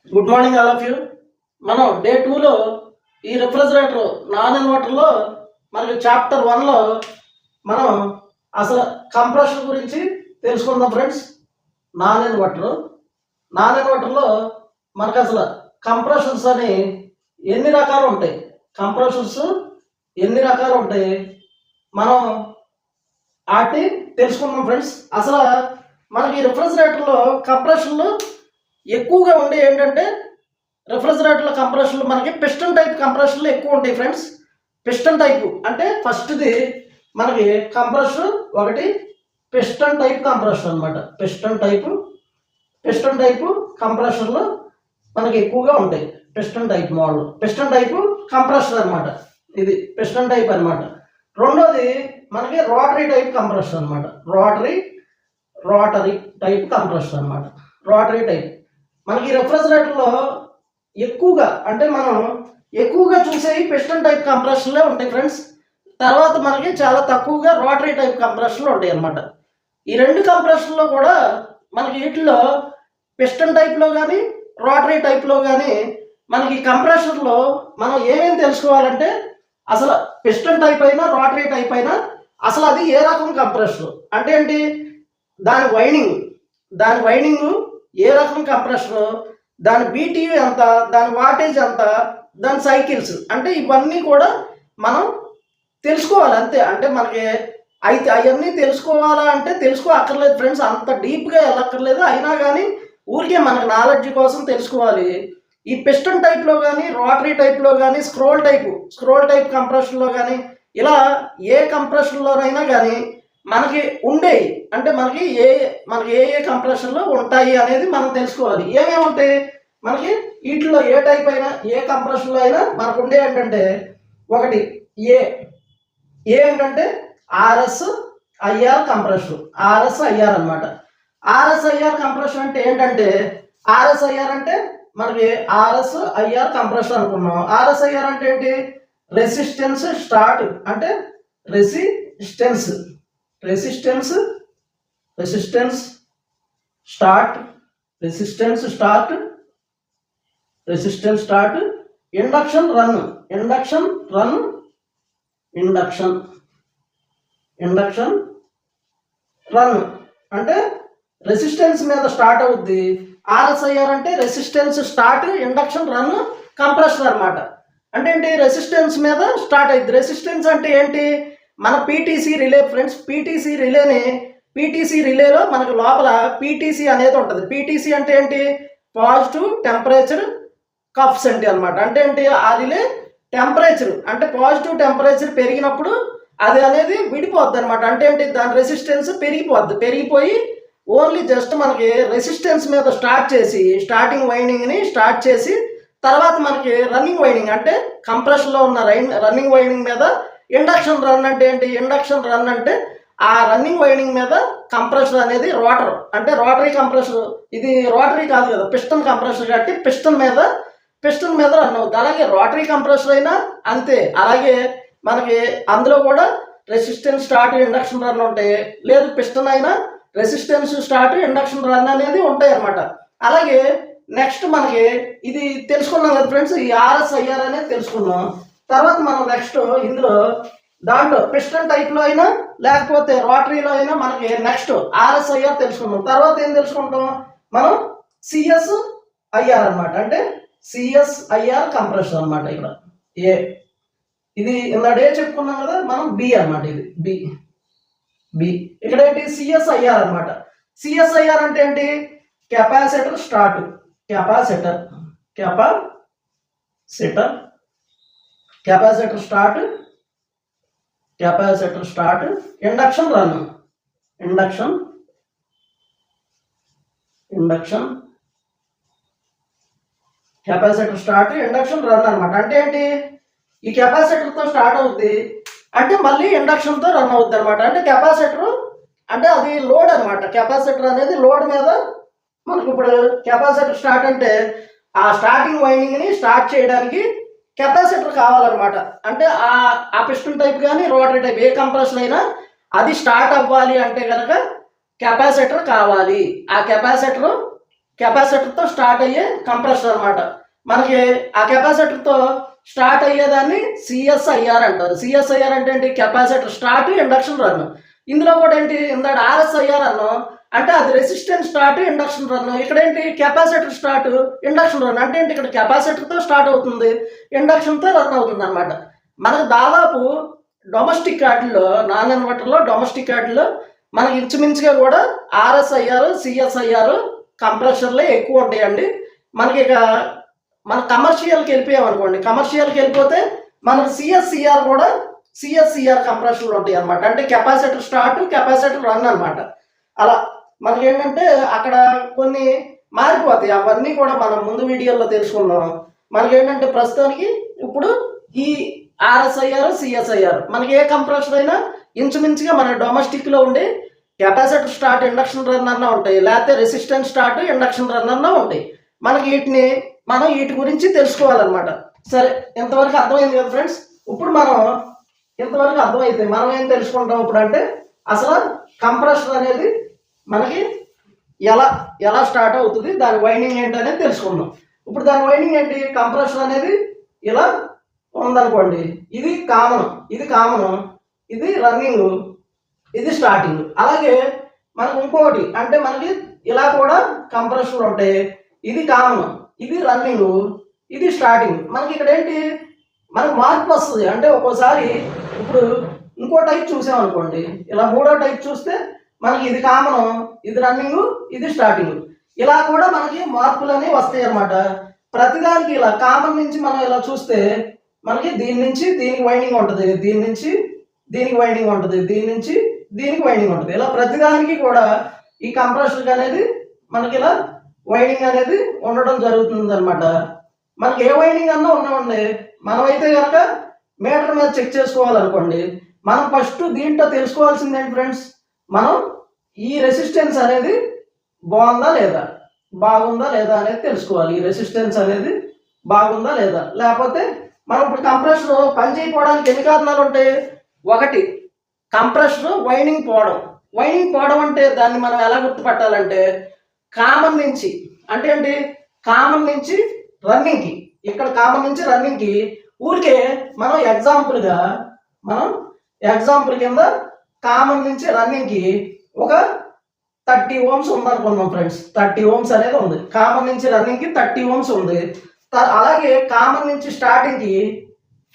Good morning all of you. మనం day 2లో ఈ రిఫ్రిజిరేటర్ నాన్ ఇన్వర్టర్లో మనకి చాప్టర్ 1లో మనం అసలు కంప్రెషన్ గురించి తెలుసుకుందాం ఫ్రెండ్స్. నాన్ ఇన్వర్టర్లో మనకు అసలు కంప్రెషన్స్ అని ఎన్ని రకాలు ఉంటాయి, మనం వాటిని తెలుసుకుందాం ఫ్రెండ్స్. అసలు మనకి రిఫ్రిజిరేటర్లో కంప్రెషన్లు ఎక్కువగా ఉండే ఏంటంటే రిఫ్రిజిరేటర్ల కంప్రెషన్లు మనకి పిస్టన్ టైప్ కంప్రెషన్లు ఎక్కువ ఉంటాయి ఫ్రెండ్స్. పిస్టన్ టైపు అంటే ఫస్ట్ది మనకి కంప్రెషన్ ఒకటి పిస్టన్ టైప్ కంప్రెషన్ అనమాట. పిస్టన్ టైపు కంప్రెషన్లు మనకి ఎక్కువగా ఉంటాయి. Piston type model, piston type compression అనమాట. ఇది పిస్టన్ టైప్ అనమాట. రెండోది మనకి రోటరీ టైప్ కంప్రెషన్ అనమాట. రోటరీ టైప్ కంప్రెషన్ అనమాట. రోటరీ టైప్ మనకి రెఫ్రిజిరేటర్లో ఎక్కువగా అంటే మనం ఎక్కువగా చూసేవి పిస్టన్ టైప్ కంప్రెషన్లే ఉంటాయి ఫ్రెండ్స్. తర్వాత మనకి చాలా తక్కువగా రోటరీ టైప్ కంప్రెషన్లు ఉంటాయి అన్నమాట. ఈ రెండు కంప్రెషన్లో కూడా మనకి వీటిలో పిస్టన్ టైప్లో కానీ రోటరీ టైప్లో కానీ మనకి కంప్రెషన్లో మనం ఏమేమి తెలుసుకోవాలంటే అసలు పిస్టన్ టైప్ అయినా రోటరీ టైప్ అయినా అసలు అది ఏ రకం కంప్రెషన్ అంటే ఏంటి, దాని వైండింగ్ ఏ రకం కంప్రెషన్, దాని బీటీయూ ఎంత, దాని వాటేజ్ ఎంత, దాని సైకిల్స్ అంటే ఇవన్నీ కూడా మనం తెలుసుకోవాలి అంతే. అంటే మనకి అయితే అవన్నీ తెలుసుకోవాలా అంటే అక్కర్లేదు ఫ్రెండ్స్, అంత డీప్గా వెళ్ళక్కర్లేదు. అయినా కానీ ఊరికే మనకు నాలెడ్జ్ కోసం తెలుసుకోవాలి. ఈ పిస్టన్ టైప్లో కానీ రోటరీ టైప్లో కానీ స్క్రోల్ టైప్ కంప్రెషన్లో కానీ ఇలా ఏ కంప్రెషన్లోనైనా కానీ మనకి ఉండేవి అంటే మనకి ఏ కంప్రెషన్లు ఉంటాయి అనేది మనం తెలుసుకోవాలి. ఏమేమి ఉంటాయి మనకి వీటిలో, ఏ టైప్ అయినా ఏ కంప్రెషన్లో అయినా మనకు ఉండే ఏంటంటే ఒకటి ఏ ఏంటంటే ఆర్ఎస్ఐఆర్ కంప్రెషన్. ఆర్ఎస్ఐఆర్ అనమాట. ఆర్ఎస్ఐఆర్ కంప్రెషన్ అంటే ఏంటంటే ఆర్ఎస్ఐఆర్ అంటే మనకి ఆర్ఎస్ఐఆర్ కంప్రెషన్ అనుకున్నాం. ఆర్ఎస్ఐఆర్ అంటే ఏంటి, రెసిస్టెన్స్ స్టార్ట్ అంటే రెసిస్టెన్స్ స్టార్ట్ ఇండక్షన్ రన్ అంటే రెసిస్టెన్స్ మీద స్టార్ట్ అవుద్ది. ఆర్ఎస్ఐఆర్ అంటే resistance start induction run compression అనమాట. అంటే ఏంటి, రెసిస్టెన్స్ మీద స్టార్ట్ అయింది. రెసిస్టెన్స్ అంటే ఏంటి, మన పీటీసీ రిలే ఫ్రెండ్స్. పీటీసీ రిలేలో మనకు లోపల పీటీసీ అనేది ఉంటుంది. పీటీసీ అంటే ఏంటి, పాజిటివ్ టెంపరేచర్ కఫ్సెంట్ అనమాట. అంటే ఏంటి, ఆ రిలే టెంపరేచర్ అంటే పాజిటివ్ టెంపరేచర్ పెరిగినప్పుడు అది అనేది విడిపోద్ది అనమాట. అంటే ఏంటి, దాని రెసిస్టెన్స్ పెరిగిపోయి ఓన్లీ జస్ట్ మనకి రెసిస్టెన్స్ మీద స్టార్టింగ్ వైండింగ్ని స్టార్ట్ చేసి తర్వాత మనకి రన్నింగ్ వైండింగ్ అంటే కంప్రెషన్లో ఉన్న రన్నింగ్ వైండింగ్ మీద ఇండక్షన్ రన్ అంటే ఏంటి, ఇండక్షన్ రన్ అంటే ఆ రన్నింగ్ వైండింగ్ మీద కంప్రెషన్ అనేది రోటరీ కంప్రెషన్. ఇది రోటరీ కాదు కదా, పిస్టన్ కంప్రెషన్ కాబట్టి పిస్టన్ మీద రన్ అవుతుంది. అలాగే రోటరీ కంప్రెషన్ అయినా అంతే. అలాగే మనకి అందులో కూడా రెసిస్టెన్స్ స్టార్ట్ ఇండక్షన్ రన్ ఉంటాయి. లేదు పిస్టన్ అయినా రెసిస్టెన్స్ స్టార్ట్ ఇండక్షన్ రన్ అనేది ఉంటాయి అన్నమాట. అలాగే నెక్స్ట్ మనకి ఇది తెలుసుకున్నాం కదా ఫ్రెండ్స్, ఈ ఆర్ఎస్ఐఆర్ అనేది తెలుసుకున్నాం. తర్వాత మనం నెక్స్ట్ ఇందులో దాంట్లో పిస్టన్ టైప్లో అయినా లేకపోతే రోటరీలో అయినా మనకి నెక్స్ట్ ఆర్ఎస్ఐఆర్ తెలుసుకున్నాం. తర్వాత ఏం తెలుసుకుంటాం మనం, సిఎస్ఐఆర్ అనమాట. అంటే సిఎస్ఐఆర్ కంప్రెషన్ అనమాట. ఇక్కడ ఏ ఇది ఇందాక ఏ చెప్పుకున్నాం కదా మనం, బి అనమాట. ఇది బి ఇక్కడ ఏంటి, సిఎస్ఐఆర్ అనమాట. సిఎస్ఐఆర్ అంటే ఏంటి, capacitor start induction run capacitor start induction run అనమాట. అంటే ఏంటి, ఈ కెపాసిటర్తో స్టార్ట్ అవుద్ది అంటే మళ్ళీ ఇండక్షన్తో రన్ అవుద్ది అనమాట. అంటే కెపాసిటర్ అంటే అది లోడ్ అనమాట. కెపాసిటర్ అనేది లోడ్ మీద మనకు ఇప్పుడు కెపాసిటర్ స్టార్ట్ అంటే ఆ స్టార్టింగ్ వైండింగ్ని స్టార్ట్ చేయడానికి కెపాసిటర్ కావాలన్నమాట. అంటే ఆ పిస్టన్ టైప్ కానీ రోటరీ టైప్ ఏ కంప్రెషన్ అయినా అది స్టార్ట్ అవ్వాలి అంటే కనుక కెపాసిటర్ కావాలి. ఆ కెపాసిటర్ కెపాసిటర్తో స్టార్ట్ అయ్యే కంప్రెసర్ అనమాట. మనకి ఆ కెపాసిటర్తో స్టార్ట్ అయ్యేదాన్ని సిఎస్ఐఆర్ అంటారు. సిఎస్ఐఆర్ అంటే ఏంటి? Capacitor start induction run. ఇందులో కూడా ఏంటి? ఇందాక ఆర్ఎస్ఐఆర్ అన్నాం అంటే అది రెసిస్టెన్స్ స్టార్ట్ ఇండక్షన్ రన్. ఇక్కడ ఏంటి? కెపాసిటర్ స్టార్ట్ ఇండక్షన్ రన్ అంటే ఏంటి? ఇక్కడ కెపాసిటర్తో స్టార్ట్ అవుతుంది, ఇండక్షన్తో రన్ అవుతుంది అనమాట. మనకు దాదాపు డొమెస్టిక్ వాటిల్లో, నాన్ ఇన్వర్టర్లో డొమెస్టిక్ వాటిల్లో మనకి ఇంచుమించుగా కూడా ఆర్ఎస్ఐఆర్ సిఎస్ఐఆర్ కంప్రెషర్లే ఎక్కువ ఉంటాయండి. మనకి ఇక మన కమర్షియల్కి వెళ్ళిపోయామనుకోండి, కమర్షియల్కి వెళ్ళిపోతే మనకు సిఎస్సిఆర్ కంప్రెషన్లు ఉంటాయి అనమాట. అంటే కెపాసిటర్ స్టార్ట్ కెపాసిటర్ రన్ అనమాట. అలా మనకి ఏంటంటే అక్కడ కొన్ని మారిపోతాయి. అవన్నీ కూడా మనం ముందు వీడియోలో తెలుసుకుందాం. మనకి ఏంటంటే ప్రస్తుతానికి ఇప్పుడు ఈ ఆర్ఎస్ఐఆర్ సిఎస్ఐఆర్ మనకి ఏ కంప్రెషర్ అయినా ఇంచుమించుగా మన డొమెస్టిక్లో ఉండే కెపాసిటర్ స్టార్ట్ ఇండక్షన్ రన్ అన్నా ఉంటాయి, లేకపోతే రెసిస్టెన్స్ స్టార్ట్ ఇండక్షన్ రన్ అన్నా ఉంటాయి. మనకి మనం వీటి గురించి తెలుసుకోవాలన్నమాట. సరే, ఇంతవరకు అర్థమైంది కదా ఫ్రెండ్స్? ఇప్పుడు మనం ఇంతవరకు అర్థమైతే మనం ఏం తెలుసుకుంటాం ఇప్పుడు అంటే అసలు కంప్రెసర్ అనేది మనకి ఎలా స్టార్ట్ అవుతుంది, దాని వైండింగ్ ఏంటి అనేది తెలుసుకుందాం. ఇప్పుడు దాని వైండింగ్ ఏంటి? కంప్రెసర్ అనేది ఇలా ఉందనుకోండి, ఇది కామన్, ఇది రన్నింగ్, ఇది స్టార్టింగ్. అలాగే మనకు ఇంకోటి అంటే మనకి ఇలా కూడా కంప్రెసర్లు ఉంటాయి. ఇది కామన్, ఇది రన్నింగ్, ఇది స్టార్టింగ్. మనకి ఇక్కడ ఏంటి? మనకు మార్పు వస్తుంది. అంటే ఒక్కోసారి ఇప్పుడు ఇంకో టైప్ చూసామనుకోండి, ఇలా మూడో టైప్ చూస్తే మనకి ఇది కామన్, ఇది రన్నింగ్, ఇది స్టార్టింగ్. ఇలా కూడా మనకి మార్పులు అనేవి వస్తాయి అన్నమాట. ప్రతిదానికి ఇలా కామన్ నుంచి మనం ఇలా చూస్తే మనకి దీని నుంచి దీనికి వైండింగ్ ఉంటుంది, దీని నుంచి దీనికి వైండింగ్ ఉంటుంది, దీని నుంచి దీనికి వైండింగ్ ఉంటుంది. ఇలా ప్రతిదానికి కూడా ఈ కంప్రెసర్ అనేది మనకి ఇలా వైండింగ్ అనేది ఉండడం జరుగుతుంది అనమాట. మనకి ఏ వైండింగ్ అన్నా ఉన్నామండి, మనమైతే కనుక మీటర్ మీద చెక్ చేసుకోవాలనుకోండి, మనం ఫస్ట్ దీంట్లో తెలుసుకోవాల్సింది ఏంటి ఫ్రెండ్స్? మనం ఈ రెసిస్టెన్స్ అనేది బాగుందా లేదా అనేది తెలుసుకోవాలి. ఈ రెసిస్టెన్స్ అనేది బాగుందా లేదా, లేకపోతే మనం ఇప్పుడు కంప్రెసర్ పని చేయకపోవడానికి ఎన్ని కారణాలు ఉంటాయి? ఒకటి, కంప్రెసర్ వైండింగ్ పోవడం అంటే దాన్ని మనం ఎలా గుర్తుపట్టాలంటే కామన్ నుంచి, అంటే ఏంటి? కామన్ నుంచి రన్నింగ్కి, ఇక్కడ కామన్ నుంచి రన్నింగ్కి ఊరికే మనం ఎగ్జాంపుల్ కింద కామన్ నుంచి రన్నింగ్కి ఒక 30 ohms ఉందనుకున్నాం ఫ్రెండ్స్. 30 ohms అనేది ఉంది. కామన్ నుంచి రన్నింగ్కి 30 ohms ఉంది. అలాగే కామన్ నుంచి స్టార్టింగ్కి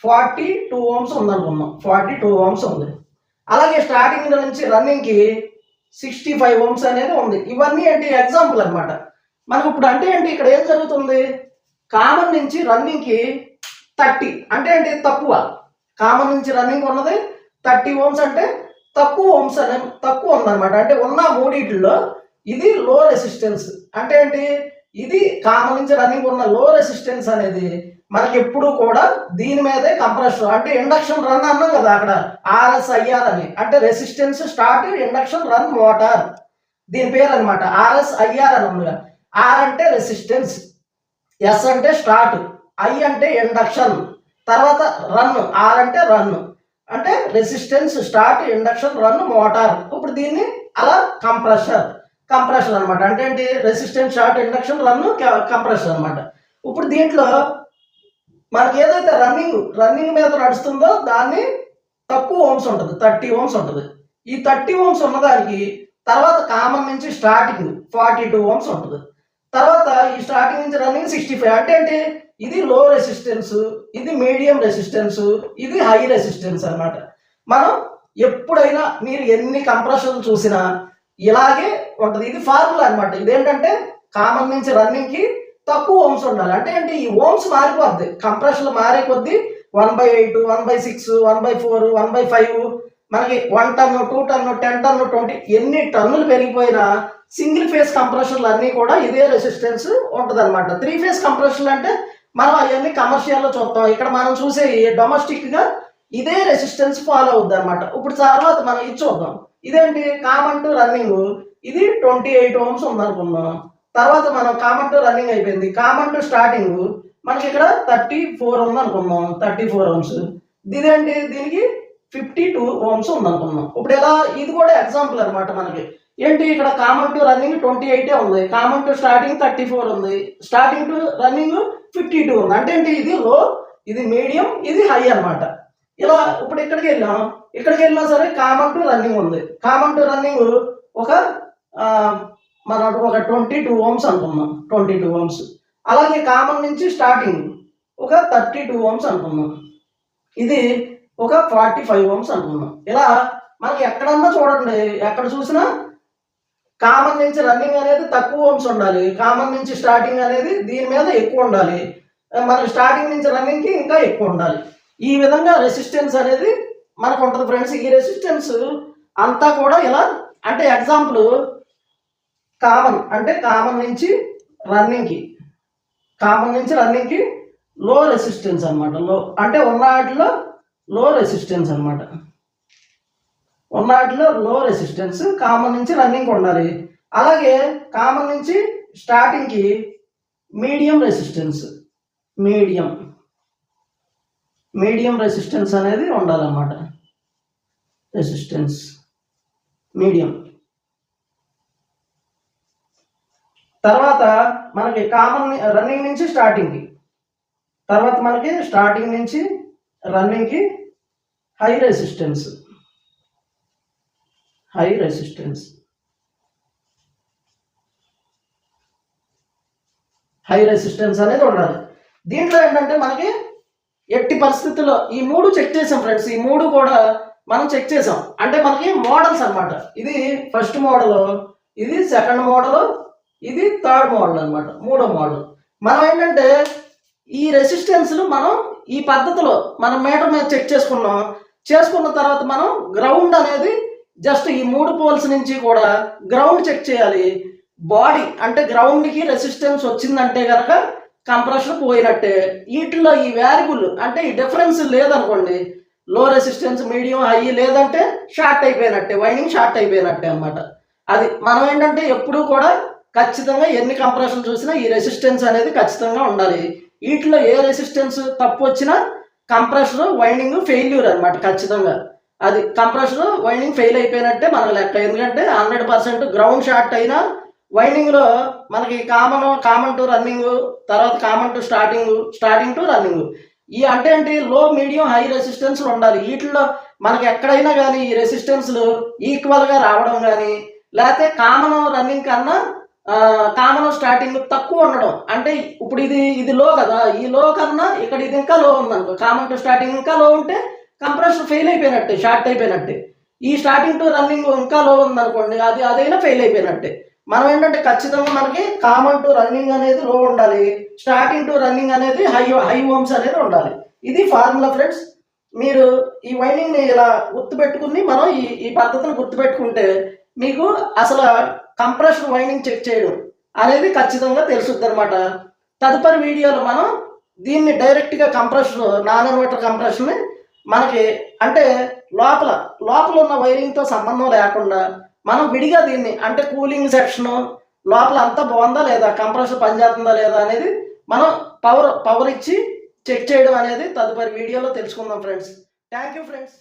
42 ohms ఉందనుకున్నాం, 42 ohms ఉంది. అలాగే స్టార్టింగ్ నుంచి రన్నింగ్కి 65 ohms అనేది ఉంది. ఇవన్నీ ఏంటి? ఎగ్జాంపుల్ అనమాట. మనకు ఇప్పుడు అంటే ఏంటి? ఇక్కడ ఏం జరుగుతుంది? కామన్ నుంచి రన్నింగ్కి 30 అంటే ఏంటి? తక్కువ. కామన్ నుంచి రన్నింగ్ ఉన్నది 30 ohms అంటే తక్కువ ఉందన్నమాట. అంటే ఉన్న మూడిట్లో ఇది లో రెసిస్టెన్స్. అంటే ఏంటి? ఇది కామన్ నుంచి రన్నింగ్ ఉన్న లో రెసిస్టెన్స్ అనేది మనకి ఎప్పుడు కూడా దీని మీదే కంప్రెసర్ అంటే ఇండక్షన్ రన్ అన్నాం కదా అక్కడ ఆర్ఎస్ఐఆర్ అని, అంటే resistance start induction run motor, దీని పేరు అనమాట ఆర్ఎస్ఐఆర్ అని ఉంది. ఆర్ అంటే రెసిస్టెన్స్, ఎస్ అంటే స్టార్ట్, ఐ అంటే ఇండక్షన్, తర్వాత రన్, ఆర్ అంటే రన్, అంటే resistance start induction run motor. ఇప్పుడు దీన్ని అలా కంప్రెసర్ అనమాట. అంటే ఏంటి? Resistance start induction run compressor అనమాట. ఇప్పుడు దీంట్లో మనకి ఏదైతే రన్నింగ్ మీద నడుస్తుందో దాన్ని తక్కువ ohms ఉంటుంది, 30 ohms ఉంటుంది. ఈ 30 ohms ఉన్నదానికి తర్వాత కామన్ నుంచి స్టార్టింగ్ 42 ohms ఉంటుంది. తర్వాత ఈ స్టార్టింగ్ నుంచి రన్నింగ్ 65. అంటే ఏంటి? ఇది లో రెసిస్టెన్స్, ఇది మీడియం రెసిస్టెన్స్, ఇది హై రెసిస్టెన్స్ అనమాట. మనం ఎప్పుడైనా మీరు ఎన్ని కంప్రెసర్లు చూసినా ఇలాగే ఉంటుంది. ఇది ఫార్ములా అనమాట. ఇదేంటంటే కామన్ నుంచి రన్నింగ్కి తక్కువ ohms ఉండాలి. అంటే ఏంటి? ఈ ohms మారిపోద్ది, కంప్రెసర్లు మారే కొద్దీ 1/8, 1/6, 1/4, 1/5 మనకి 1 టన్ను, 2 టన్ను, 10 టన్ను, 20 ఎన్ని టన్నులు పెరిగిపోయినా సింగిల్ ఫేజ్ కంప్రెసర్లు అన్నీ కూడా ఇదే రెసిస్టెన్స్ ఉంటుంది అనమాట. 3 ఫేజ్ కంప్రెసర్లు అంటే మనం అవన్నీ కమర్షియల్లో చూస్తాం. ఇక్కడ మనం చూసే డొమెస్టిక్గా ఇదే రెసిస్టెన్స్ ఫాలో అవుద్ది అనమాట. ఇప్పుడు తర్వాత మనం ఇది చూద్దాం. ఇదేంటి? కామన్ టు రన్నింగ్ ఇది 28 ohms ఉందనుకున్నాం. తర్వాత మనం కామన్ టు రన్నింగ్ అయిపోయింది. కామన్ టు స్టార్టింగ్ మనకి ఇక్కడ 34 ఉందనుకున్నాం, 34 ohms. ఇదేంటి? దీనికి 52 ohms ఉందనుకున్నాం. ఇప్పుడు ఎలా? ఇది కూడా ఎగ్జాంపుల్ అనమాట. మనకి ఏంటి ఇక్కడ కామన్ టు రన్నింగ్ 28 ఉంది, కామన్ టు స్టార్టింగ్ 34 ఉంది, స్టార్టింగ్ టు రన్నింగ్ 52 ఉంది. అంటే ఏంటి ఇది లో, ఇది మీడియం, ఇది హై అన్నమాట. ఇలా ఇప్పుడు ఇక్కడికి వెళ్ళినా సరే కామన్ టు రన్నింగ్ ఉంది. కామన్ టు రన్నింగ్ ఒక మనం ఒక 22 ఓమ్స్ అనుకున్నాం, 22 ఓమ్స్. అలాగే కామన్ నుంచి స్టార్టింగ్ ఒక 32 ఓమ్స్ అనుకున్నాం, ఇది ఒక 45 ఓమ్స్ అనుకున్నాం. ఇలా మనకి ఎక్కడన్నా చూడండి, ఎక్కడ చూసినా కామన్ నుంచి రన్నింగ్ అనేది తక్కువ ఓమ్స్ ఉండాలి, కామన్ నుంచి స్టార్టింగ్ అనేది దీని మీద ఎక్కువ ఉండాలి, మనకి స్టార్టింగ్ నుంచి రన్నింగ్కి ఇంకా ఎక్కువ ఉండాలి. ఈ విధంగా రెసిస్టెన్స్ అనేది మనకు ఉంటుంది ఫ్రెండ్స్. ఈ రెసిస్టెన్స్ అంతా కూడా ఇలా, అంటే ఎగ్జాంపుల్ కామన్ అంటే కామన్ నుంచి రన్నింగ్కి లో రెసిస్టెన్స్ అనమాట. లో అంటే ఉన్న వాటిలో లో రెసిస్టెన్స్ అనమాట, ఉన్న వాటిలో లో రెసిస్టెన్స్ కామన్ నుంచి రన్నింగ్ ఉండాలి. అలాగే కామన్ నుంచి స్టార్టింగ్కి మీడియం రెసిస్టెన్స్, మీడియం రెసిస్టెన్స్ అనేది ఉండాలన్నమాట. Resistance medium. తర్వాత మనకి కామన్ రన్నింగ్ నుంచి స్టార్టింగ్కి, తర్వాత మనకి స్టార్టింగ్ నుంచి రన్నింగ్కి హై రెసిస్టెన్స్ అనేది ఉండాలి. దీంట్లో ఏంటంటే మనకి ఎట్టి పరిస్థితుల్లో ఈ మూడు చెక్ చేసాం ఫ్రెండ్స్. ఈ మూడు కూడా మనం చెక్ చేసాం. అంటే మనకి మోడల్స్ అన్నమాట. ఇది ఫస్ట్ మోడల్, ఇది సెకండ్ మోడల్, ఇది థర్డ్ మోడల్ అన్నమాట, మూడో మోడల్. మనం ఏంటంటే ఈ రెసిస్టెన్స్లు మనం ఈ పద్ధతిలో మనం మీటర్ మీద చెక్ చేసుకున్న తర్వాత మనం గ్రౌండ్ అనేది జస్ట్ ఈ మూడు పోల్స్ నుంచి కూడా గ్రౌండ్ చెక్ చేయాలి. బాడీ అంటే గ్రౌండ్కి రెసిస్టెన్స్ వచ్చిందంటే కనుక కంప్రెషన్ పోయినట్టే. వీటిలో ఈ వేరియబుల్ అంటే ఈ డిఫరెన్స్ లేదనుకోండి, లో రెసిస్టెన్స్ మీడియం హై లేదంటే షార్ట్ అయిపోయినట్టే, వైండింగ్ షార్ట్ అయిపోయినట్టే అన్నమాట. అది మనం ఏంటంటే ఎప్పుడూ కూడా ఖచ్చితంగా ఎన్ని కంప్రెషన్ చూసినా ఈ రెసిస్టెన్స్ అనేది ఖచ్చితంగా ఉండాలి. వీటిలో ఏ రెసిస్టెన్స్ తప్పు వచ్చినా కంప్రెషన్ వైండింగ్ ఫెయిల్యూర్ అనమాట ఖచ్చితంగా. అది కంప్రెషన్ వైండింగ్ ఫెయిల్ అయిపోయినట్టే మనకు లెక్క. ఎందుకంటే 100% గ్రౌండ్ షార్ట్ అయినా వైండింగ్లో మనకి కామన్ టు రన్నింగ్, తర్వాత common to starting to running. ఈ అంటే ఏంటి లో మీడియం హై రెసిస్టెన్స్లు ఉండాలి. వీటిల్లో మనకి ఎక్కడైనా కానీ ఈ రెసిస్టెన్స్లు ఈక్వల్గా రావడం కానీ, లేకపోతే కామన్ రన్నింగ్ కన్నా కామన్ స్టార్టింగ్ తక్కువ ఉండడం. అంటే ఇప్పుడు ఇది లో కదా, ఈ లో కన్నా ఇక్కడ ఇది ఇంకా లో ఉందనుకో, కామన్ టు స్టార్టింగ్ ఇంకా లో ఉంటే కంప్రెషన్ ఫెయిల్ అయిపోయినట్టే, షార్ట్ అయిపోయినట్టే. ఈ స్టార్టింగ్ టు రన్నింగ్ ఇంకా లో ఉందనుకోండి, అదైనా ఫెయిల్ అయిపోయినట్టే. మనం ఏంటంటే ఖచ్చితంగా మనకి కామన్ టు రన్నింగ్ అనేది లో ఉండాలి, స్టార్టింగ్ టు రన్నింగ్ అనేది హై ఓమ్స్ అనేది ఉండాలి. ఇది ఫార్ములా ఫ్రెండ్స్. మీరు ఈ వైండింగ్ని ఇలా గుర్తుపెట్టుకుని మనం ఈ పద్ధతిని గుర్తుపెట్టుకుంటే మీకు అసలు కంప్రెషన్ వైండింగ్ చెక్ చేయడం అనేది ఖచ్చితంగా తెలుసుద్ది అనమాట. తదుపరి వీడియోలో మనం దీన్ని డైరెక్ట్గా కంప్రెషన్, నాన్ ఇన్వర్టర్ కంప్రెషన్ని మనకి అంటే లోపల ఉన్న వైరింగ్తో సంబంధం లేకుండా మనం విడిగా దీన్ని అంటే కూలింగ్ సెక్షను లోపల అంతా బాగుందా లేదా, కంప్రెషన్ పనిచేస్తుందా లేదా అనేది మనం పవర్ ఇచ్చి చెక్ చేయడం అనేది తదుపరి వీడియోలో తెలుసుకుందాం ఫ్రెండ్స్. Thank you friends.